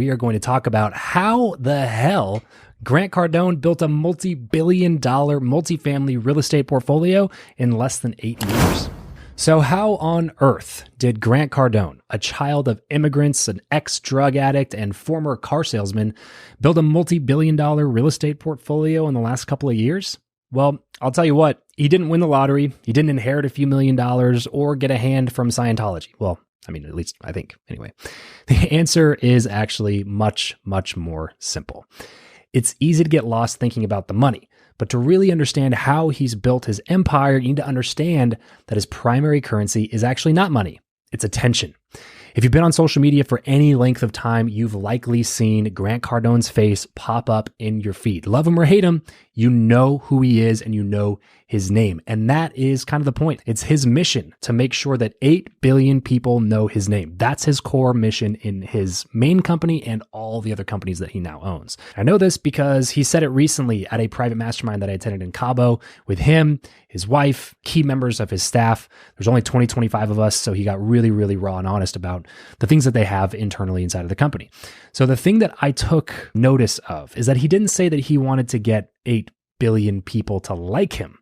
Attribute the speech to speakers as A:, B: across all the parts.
A: we are going to talk about how the hell Grant Cardone built a multi-billion-dollar multifamily real estate portfolio in less than 8 years. So how on earth did Grant Cardone, a child of immigrants, an ex-drug addict, and former car salesman, build a multi-billion-dollar real estate portfolio in the last couple of years? Well, I'll tell you what, he didn't win the lottery, he didn't inherit a few $1,000,000, or get a hand from Scientology. Well, I mean, at least I think, anyway. The answer is actually much, much more simple. It's easy to get lost thinking about the money, but to really understand how he's built his empire, you need to understand that his primary currency is actually not money, it's attention. If you've been on social media for any length of time, you've likely seen Grant Cardone's face pop up in your feed. Love him or hate him, you know who he is and you know his name. And that is kind of the point. It's his mission to make sure that 8 billion people know his name. That's his core mission in his main company and all the other companies that he now owns. I know this because he said it recently at a private mastermind that I attended in Cabo with him, his wife, key members of his staff. There's only 25 of us, so he got really, really raw and honest about the things that they have internally inside of the company. So the thing that I took notice of is that he didn't say that he wanted to get 8 billion people to like him.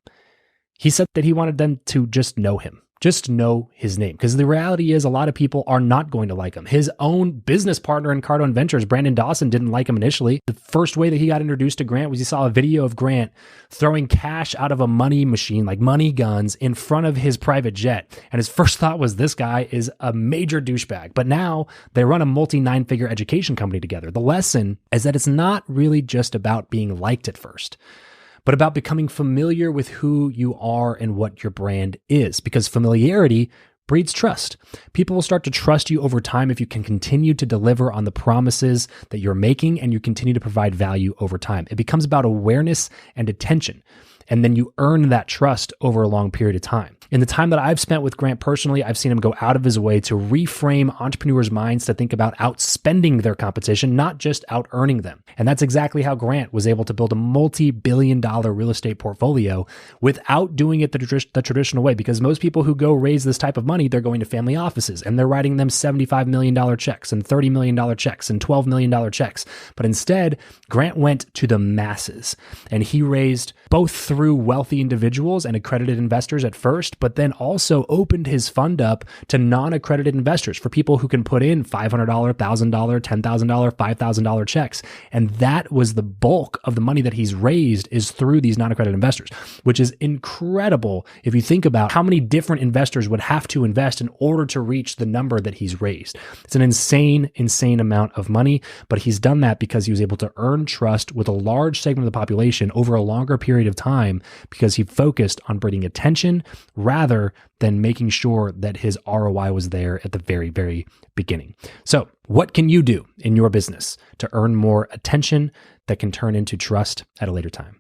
A: He said that he wanted them to just know him, just know his name. Because the reality is a lot of people are not going to like him. His own business partner in Cardone Ventures, Brandon Dawson, didn't like him initially. The first way that he got introduced to Grant was he saw a video of Grant throwing cash out of a money machine, like money guns, in front of his private jet. And his first thought was, this guy is a major douchebag. But now they run a multi-9-figure education company together. The lesson is that it's not really just about being liked at first, but about becoming familiar with who you are and what your brand is, because familiarity breeds trust. People will start to trust you over time if you can continue to deliver on the promises that you're making and you continue to provide value over time. It becomes about awareness and attention, and then you earn that trust over a long period of time. In the time that I've spent with Grant personally, I've seen him go out of his way to reframe entrepreneurs' minds to think about outspending their competition, not just out-earning them. And that's exactly how Grant was able to build a multi-billion-dollar real estate portfolio without doing it the traditional way. Because most people who go raise this type of money, they're going to family offices and they're writing them $75 million checks and $30 million checks and $12 million checks. But instead, Grant went to the masses and he raised both through wealthy individuals and accredited investors at first, but then also opened his fund up to non-accredited investors for people who can put in $500, $1,000, $10,000, $5,000 checks. And that was the bulk of the money that he's raised is through these non-accredited investors, which is incredible if you think about how many different investors would have to invest in order to reach the number that he's raised. It's an insane, insane amount of money, but he's done that because he was able to earn trust with a large segment of the population over a longer period of time because he focused on bringing attention rather than making sure that his ROI was there at the very, very beginning. So what can you do in your business to earn more attention that can turn into trust at a later time?